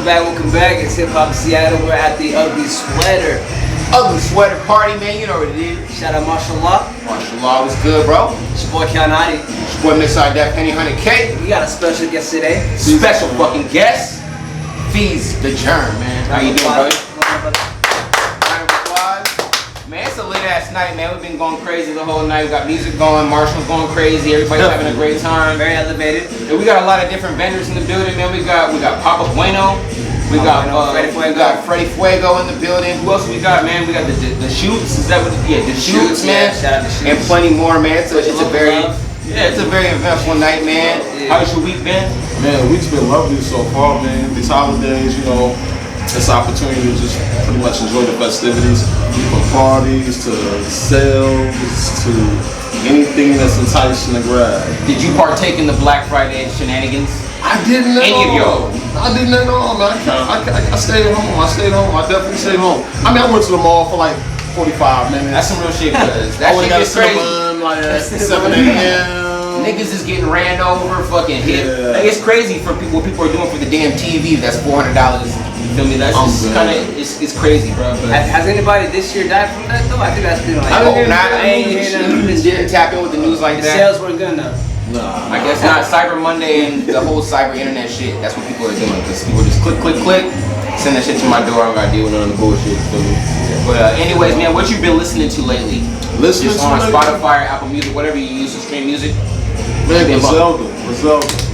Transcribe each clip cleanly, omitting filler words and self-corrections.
welcome back. It's Hip Hop Seattle. We're at the Ugly Sweater. Ugly Sweater party, man. You know what it is. Shout out Mashallah. Mashallah was good, bro. It's your boy Kianati. It's your boy Mixside That Penny 100K. We got a special guest today. Special fucking guest. Feez The Germ, man. How you doing, brother? Round of applause. Man, it's a lit ass night, man. We've been going crazy the whole night. We got music going, Marshall's going crazy, everybody's having a great time. Very elevated. And we got a lot of different vendors in the building, man. We got Papa Bueno. We got Freddy Fuego in the building. Who else we got, man? We got the Shoots. Is that what? Yeah, the Shoots, man. Yeah, shout out to Shoots. And plenty more, man. So it's a very eventful night, man. Yeah. How's your week been? Man, the week's been lovely so far, man. These holidays, you know, it's an opportunity to just pretty much enjoy the festivities, from parties to sales to anything that's enticing to grab. Did you partake in the Black Friday shenanigans? I didn't at all. Any of y'all? I didn't at all, man. I stayed home. I definitely stayed home. I mean, I went to the mall for like 45 minutes. That's some real shit, cuz. That shit gets crazy. Like at 7 a.m. Niggas is getting ran over, fucking hit. Yeah. Like, it's crazy for people. What people are doing for the damn TV. That's $400. You feel me? That's just kind of it's crazy, bro. But has anybody this year died from that though? I think that's been like. I hope not. I ain't didn't tap in with the news like the that. Sales weren't good enough. No, I guess not. Cyber Monday and the whole cyber internet shit. That's what people are doing. Because people just click, send that shit to my door. I don't gotta deal with none of the bullshit. Feel me? But anyways, man, what you been listening to lately? Listening just to on lately? Spotify, or Apple Music, whatever you use to stream music. Man, Griselda.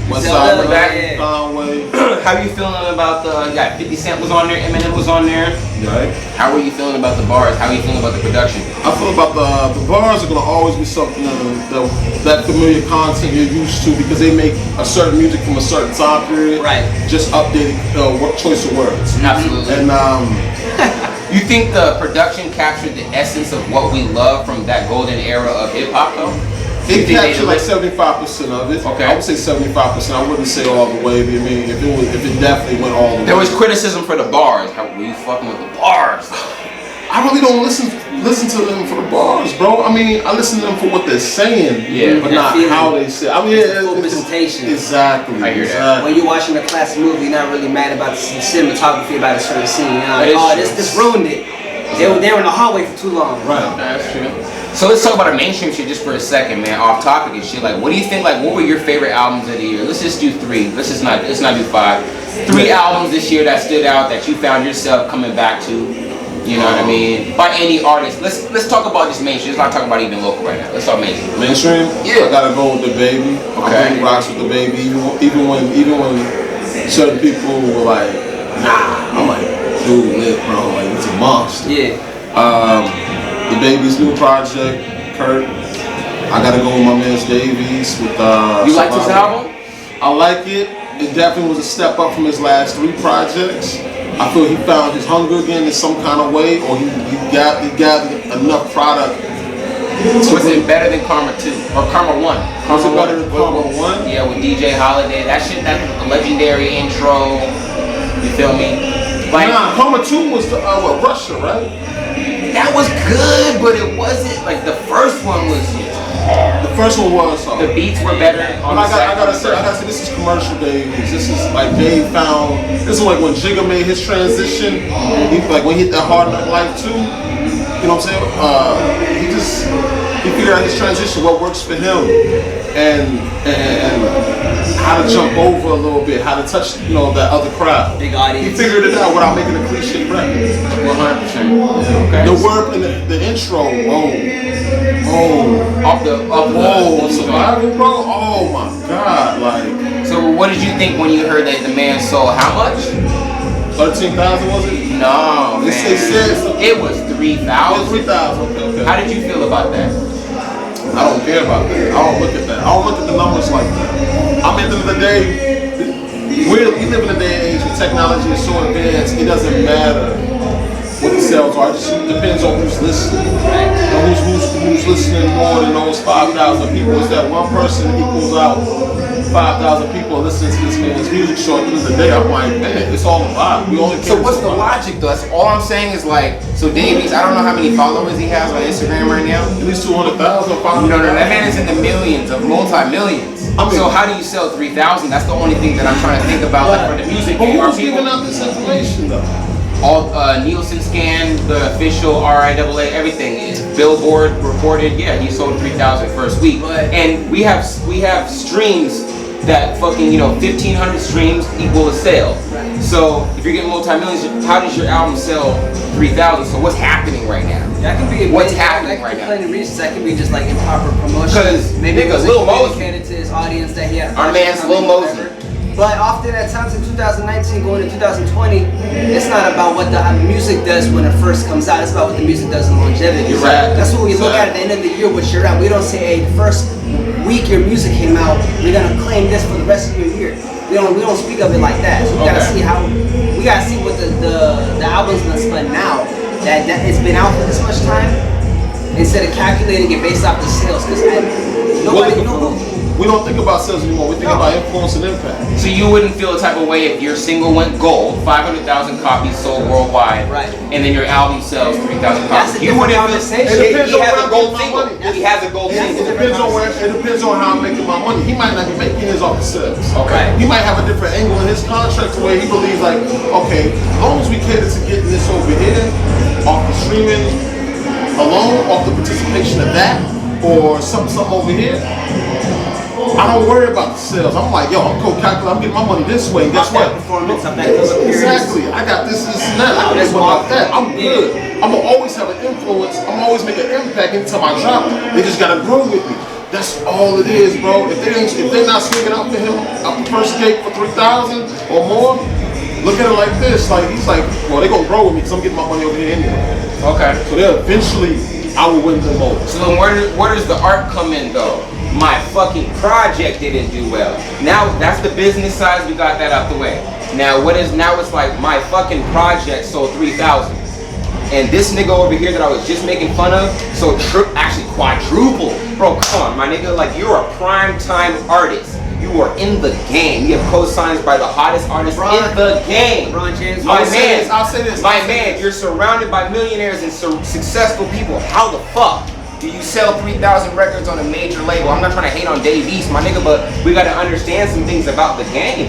West Side Back. Conway. How are you feeling about you got 50 Cent was on there, Eminem was on there. Right. How are you feeling about the bars? How are you feeling about the production? I feel about the bars are gonna always be something that familiar content you're used to because they make a certain music from a certain time period. Right. Just updated choice of words. Absolutely. And you think the production captured the essence of what we love from that golden era of hip hop though? it captured like 75% of it. Okay. I would say 75%. I wouldn't say all the way. But I mean, if it definitely went all the way. There was criticism for the bars. How were you fucking with the bars? I really don't listen to them for the bars, bro. I mean, I listen to them for what they're saying, but not how they say. I mean, it's the full presentation. Exactly. I hear that. When you're watching a classic movie, you're not really mad about the cinematography about a certain scene. You know, like, this ruined it. They were in the hallway for too long. Right. That's true. So let's talk about the mainstream shit just for a second, man. Off topic and shit. Like, what do you think? Like, what were your favorite albums of the year? Let's just do 3. Let's not do 5. 3 albums this year that stood out that you found yourself coming back to. You know what I mean? By any artist. Let's talk about just mainstream. Let's not talk about even local right now. Let's talk mainstream. Mainstream? Yeah. I gotta go with the baby. Okay. I rocks with the baby. Even when certain people were like, nah, I'm like, dude, lit, bro. Like, it's a monster. Yeah. The baby's new project, Kurt. I gotta go with my man's Davies with You like this album? I like it. It definitely was a step up from his last 3 projects. I feel he found his hunger again in some kind of way, or he gathered enough product. Was it better than Karma 2 or Karma 1? Was it better than Karma 1? Yeah, with DJ Holiday. That shit, that legendary intro. You feel me? Like, nah, Karma 2 was the Russia, right? That was good, but it wasn't like the first one was. The first one was hard. The beats were better. On I gotta say, this is commercial Dave. This is like Dave found. This is like when Jigga made his transition. Like when he hit that Hard Knock Life too. You know what I'm saying? He figured out his transition, what works for him, and how to jump over a little bit, how to touch that other crowd. Big audience. He figured it out without making a cliche rap. 100%. Okay. The word and the intro, off the survival, bro. Oh my God, like. So what did you think when you heard that the man sold how much? 13,000 was it? No, man. They said it was 3,000. 3,000. Okay. How did you feel about that? I don't care about that. I don't look at that. I don't look at the numbers like that. I mean, at the end of the day, we live in a day and age where technology is so advanced, it doesn't matter. what the sales are. It just depends on who's listening. You know, who's listening more than those 5,000 people. Is that one person equals out 5,000 people listening to this man's music show at the end of the day? I'm like, man, it's all about. We only So what's the logic though? That's all I'm saying is like, so Davies, I don't know how many followers he has on Instagram right now. At least 200,000. No, that man is in the millions of multi-millions. So how do you sell 3,000? That's the only thing that I'm trying to think about, like for the music game. Who's giving out this information though? All Nielsen scan, the official RIAA, everything. It's Billboard reported. Yeah, he sold 3,000 first week. And we have streams that fucking 1,500 streams equal a sale. So if you're getting multi-millions, how does your album sell 3,000? So what's happening right now? That can be what's happening right now. Plenty of reasons. That can be just like improper promotion. Because maybe nigga, it was Lil Mosey communicated to his audience that he had. Our man's Lil Mosey. But often at times in 2019 going to 2020, it's not about what the music does when it first comes out. It's about what the music does in longevity. You're right. That's what we look at the end of the year, what you're at. We don't say, hey, the first week your music came out, we're gonna claim this for the rest of your year. We don't speak of it like that. So we gotta see what the album's gonna spend now. That it's been out for this much time, instead of calculating it based off the sales. Because we don't think about sales anymore. We think about influence and impact. So you wouldn't feel a type of way if your single went gold, 500,000 copies sold worldwide, and then your album sells 3,000 copies. You wouldn't feel. He has a gold single. He has a gold single. It depends on how I'm making my money. He might not be making his off the sales. Okay. He might have a different angle in his contract where he believes like, okay, as long as we cater to getting this over here, off the streaming alone, off the participation of that, or something over here, I don't worry about the sales. I'm like, yo, I'm co-calculating, I'm getting my money this way. Guess what? Exactly. I got this and that. I don't care about that. I'm good. I'm gonna always have an influence. I'm gonna always make an impact until I drop. They just gotta grow with me. That's all it is, bro. If they're not swinging out to him out the first gate for 3,000 or more, look at it like this. Like he's like, well, they're gonna grow with me because I'm getting my money over here anyway. Okay. So they'll eventually, I will win them over. So then where does the art come in though? My fucking project didn't do well. Now that's the business side. We got that out the way. Now it's like my fucking project sold 3,000, and this nigga over here that I was just making fun of sold actually quadruple. Bro, come on, my nigga. Like you're a prime time artist. You are in the game. You have co-signs by the hottest artists in the game. James. My man, I'll say this. My man, you're surrounded by millionaires and successful people. How the fuck do you sell 3,000 records on a major label? I'm not trying to hate on Dave East, my nigga, but we got to understand some things about the game.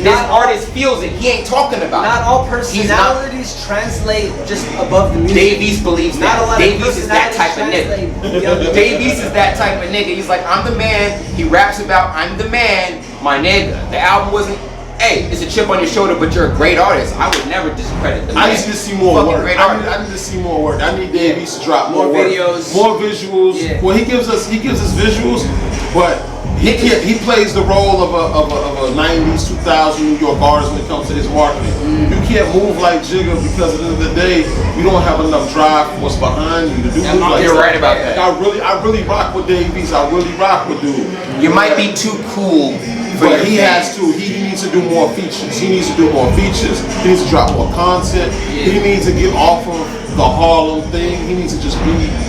This artist feels it. He ain't talking about it. Not all personalities translate just above the music. Dave East believes that. Dave East is that type of nigga. Dave East is that type of nigga. He's like, I'm the man. He raps about, I'm the man, my nigga. The album wasn't, hey, it's a chip on your shoulder, but you're a great artist. I would never discredit the man. I need to see more work. I need to see more work. I need Dave East to drop more videos, more visuals. Yeah. Well, he gives us visuals, but he plays the role of a 90s, 2000 New York artist when it comes to his marketing. You can't move like Jigga because at the end of the day, you don't have enough drive for what's behind you to do moves like that. You're right about that. I really rock with Dave East. I really rock with dude. You might be too cool. But he has to. He needs to do more features. He needs to do more features. He needs to drop more content. He needs to get off of the Harlem thing. He needs to just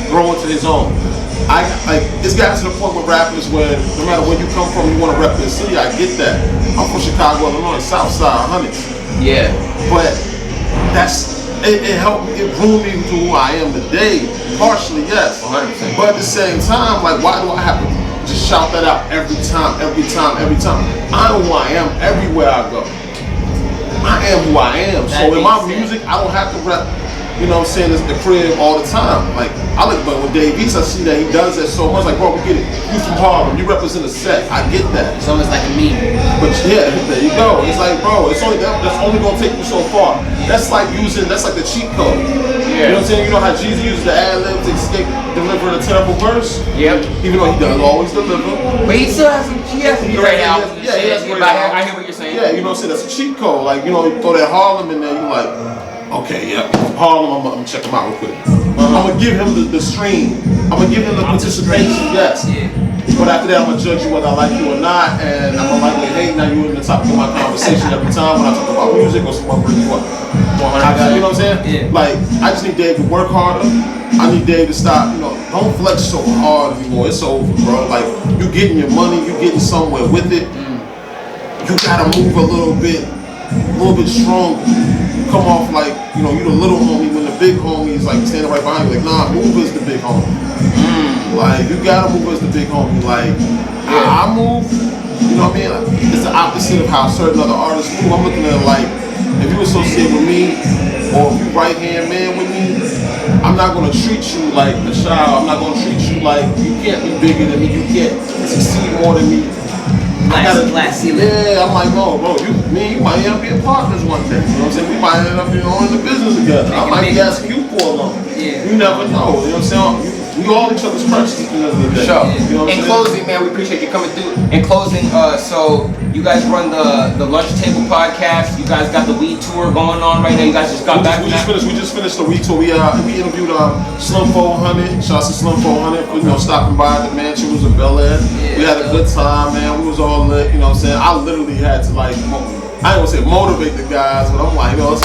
grow into his own. It's gotten to the point with rappers where no matter where you come from, you want to rep the city. I get that. I'm from Chicago, Illinois, South Side, Hundreds. Yeah. But it helped me. It grew me to who I am today. Partially, yes. 100%. But at the same time, like, why do I have to just shout that out every time? I know who I am everywhere I go. I am who I am. So in my music, I don't have to rep, you know what I'm saying, it's the crib all the time. Like, but with Dave East, I see that he does that so much. Like, bro, we get it. You from Harlem, you represent a set. I get that. It's almost like a meme. But yeah, there you go. It's like, bro, that's only gonna take you so far. That's like the cheat code. You know what I'm saying? You know how Jeezy uses the ad-lib to deliver the terrible verse? Yep. Even though he doesn't always deliver. But he still has some great albums. Yeah, he has great albums. I hear what you're saying. Yeah, you know what I'm saying? That's a cheat code. Like, you know, you throw that Harlem in there, you're like, okay, yeah, Harlem, I'm gonna check him out real quick. I'm gonna give him the stream. I'm gonna give him the participation. Yes. But after that, I'm gonna judge you whether I like you or not, and I'm gonna like, hey, now you're in the topic of my conversation every time when I talk about music or someone bring you up. You know what I'm saying? Yeah. Like, I just need Dave to work harder. I need Dave to stop, don't flex so hard anymore. It's over, bro. Like, you getting your money, you getting somewhere with it. You gotta move a little bit stronger. Come off like, you the little homie when the big homie is like standing right behind you. Like, nah, move as the big homie. Like, you gotta move as the big homie. Like, I move, you know what I mean? Like, it's the opposite of how certain other artists move. I'm looking at it like, if you associate with me, or if you right-hand man with me, I'm not gonna treat you like a child. I'm not gonna treat you like you can't be bigger than me. You can't succeed more than me. Glass ceiling. Yeah, I'm like, bro, you might end up being partners one day. You know what I'm saying? We might end up in the business together. I might be asking you for a loan. Yeah. You never know. You know what I'm saying? We all each other's precious at the end of the day. Sure. You know what In I'm closing, man, we appreciate you coming through. In closing, so you guys run the Lunch Table podcast. You guys got the weed tour going on right now. You guys just got back. We just finished the week tour. We interviewed Slim 400. Shout out to Slim 400 for stopping by at the mansion. It was in Bel Air. We had a good time, man. We was all lit. You know what I'm saying? I literally had to I ain't gonna say motivate the guys, but I'm like, let's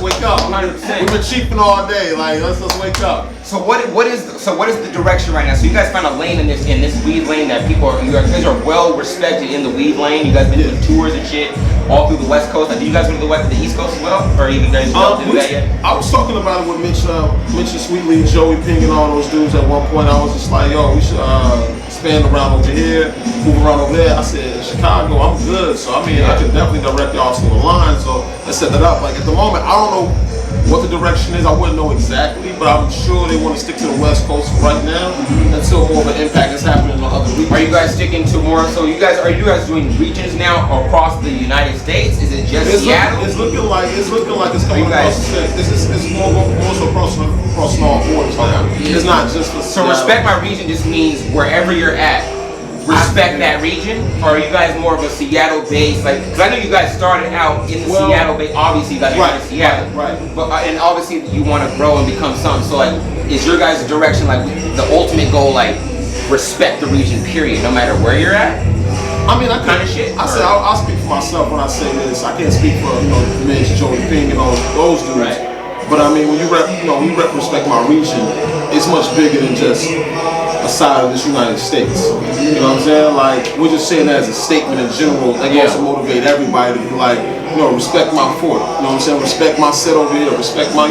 wake up. 100%. We've been cheaping all day. Like, let's wake up. So what is the direction right now? So you guys found a lane in this weed lane that you guys are well respected in the weed lane. You guys been doing tours and shit all through the West Coast. Like, do you guys go to the East Coast as well, or you guys don't do that yet? I was talking about it with Mitch and Sweetly, Joey Ping, and all those dudes at one point. I was just like, yo, we should expand around over here, move around over there. I said, Chicago, I'm good. So I mean, I can definitely direct y'all to the line. So let's set that up. Like, at the moment, I don't know what the direction is. I wouldn't know exactly, but I'm sure they want to stick to the West Coast right now until more of an impact is happening in other regions. Are you guys sticking to more? So are you guys doing regions now across the United States? Is it just Seattle? It's looking like it's coming across the state. It's more so across all borders now. It's not just for So respect my region just means wherever you're at. Respect that region, or are you guys more of a Seattle-based? Like, because I know you guys started out in the Seattle-based. Obviously, you guys are in Seattle, right? But and obviously, you want to grow and become something. So, like, is your guys' direction like the ultimate goal? Like, respect the region, period, no matter where you're at. I mean, I kind of shit. I say I'll speak for myself when I say this. I can't speak for Mitch, Joey Ping, and all those dudes. Right. But I mean, when you respect my region, it's much bigger than just a side of this United States. You know what I'm saying? Like, we're just saying that as a statement in general that goes to motivate everybody to be like, respect my fort. You know what I'm saying? Respect my set over here. Respect my,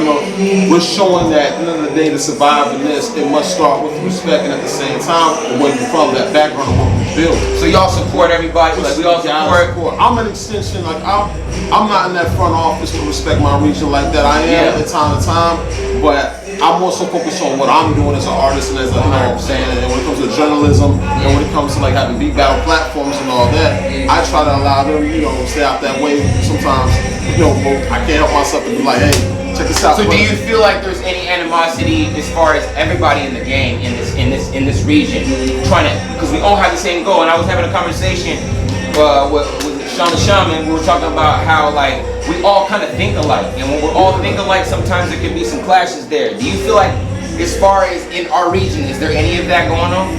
we're showing that at the end of the day to survive in this, it must start with respect, and at the same time, where you follow that background of what we build. So y'all support everybody? Like, we all support. I'm an extension, like, I'm not in that front office to respect my region like that. I am at time to time, but I'm more so focused on what I'm doing as an artist and as a, and when it comes to journalism and when it comes to like having beat battle platforms and all that, I try to allow them, stay out that way. Sometimes, I can't help myself to be like, hey, check this out. So do you feel like there's any animosity as far as everybody in the game in this region trying to, because we all have the same goal? And I was having a conversation with Sean the Shaman. We were talking about how like we all kind of think alike, and when we're all think alike, sometimes there can be some clashes there. Do you feel like, as far as in our region, is there any of that going on?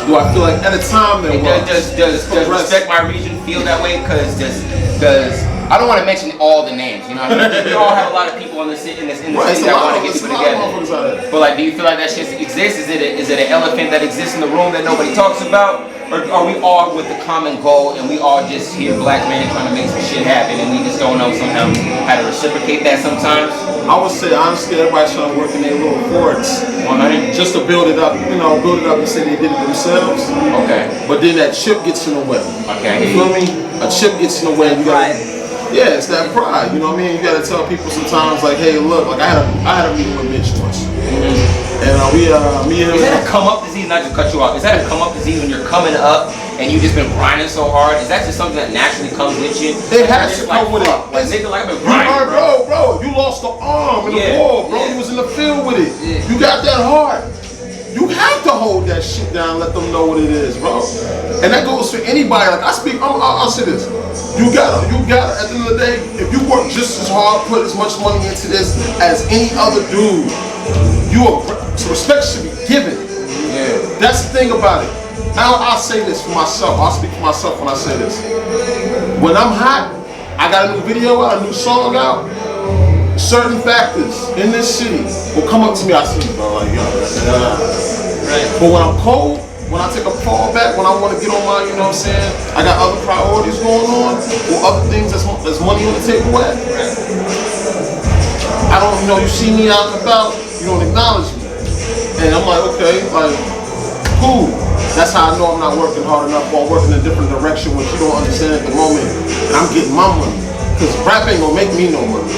Do I feel like at a time there was? Does Respect My Region feel that way? Because does I don't want to mention all the names, you know what I mean? We all have a lot of people in the city that want to get people together. But like, do you feel like that shit exists? Is it an elephant that exists in the room that nobody talks about? Or are we all with the common goal and we all just here black men trying to make some shit happen and we just don't know somehow how to reciprocate that sometimes? I would say honestly everybody's trying to work in their little forts. 100? Just to build it up, build it up and say they did it themselves. Okay. But then that chip gets in the way. Okay. You feel me? A chip gets in the way. Yeah, it's that pride. You know what I mean? You gotta tell people sometimes like, hey, look, like I had a meeting with Mitch once. And me and him. Is that a come up disease? Not to cut you off. Is that a come up disease when you're coming up and you just been grinding so hard? Is that just something that naturally comes with you? It has to come with it. Like nigga, like I've been grinding, bro. You lost the arm in the war, bro. You was in the field with it. You got that heart. You have to hold that shit down, let them know what it is, bro. And that goes for anybody. Like I'll say this. You gotta, at the end of the day, if you work just as hard, put as much money into this as any other dude, so respect should be given. Yeah. That's the thing about it. I'll say this for myself. I'll speak for myself when I say this. When I'm hot, I got a new video out, a new song out. Certain factors in this city will come up to me. I see you, bro. Like, yo, right. But when I'm cold, when I take a fall back, when I want to get on my, you know what I'm saying, I got other priorities going on, or other things that's money on the table at. I don't, you know, you see me out and about, you don't acknowledge me. And I'm like, okay, like, cool. That's how I know I'm not working hard enough or I'm working in a different direction, which you don't understand at the moment. And I'm getting my money. Because rap ain't gonna make me no money.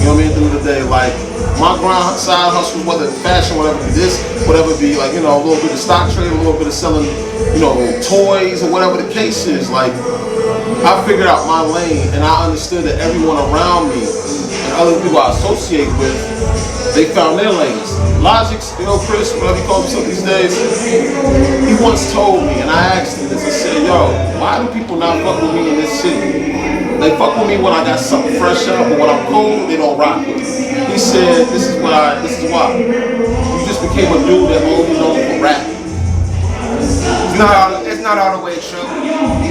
You know what I mean? At the end of the day, like, my grind, side hustles, whether it's fashion, whatever it is, whatever it be, like, you know, a little bit of stock trading, a little bit of selling, you know, toys or whatever the case is. Like, I figured out my lane and I understood that everyone around me and other people I associate with, they found their lanes. Logic's, Chris, whatever he calls himself these days, he once told me, and I asked him this, I said, yo, why do people not fuck with me in this city? They fuck with me when I got something fresh out, but when I'm cold, they don't rock with me. He said, this is why. You just became a dude that only known for rap. It's not all the way true,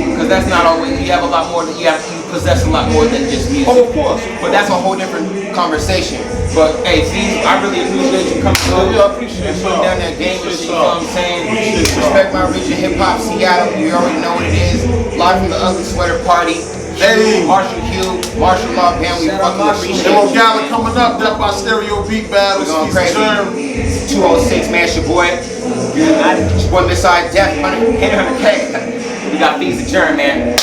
because that's not always. You have a lot more. You possess a lot more than just music. Oh, of course. But that's a whole different conversation. But hey, Feez, I really appreciate you coming through. Yeah, I appreciate you. Putting down that game, you know what I'm saying? Respect my region, hip hop, Seattle. You already know what it is. Live from the Ugly Sweater Party. Hey, Marshall Hugh, Marshall Law Band, we fucking appreciate and you. Gala coming up, Death by Stereo Beat Battles. We're going Feez The crazy. Germ. 206, man, it's your boy. It's your boy, Miss I Death, 100K. We got Feez The Germ, man.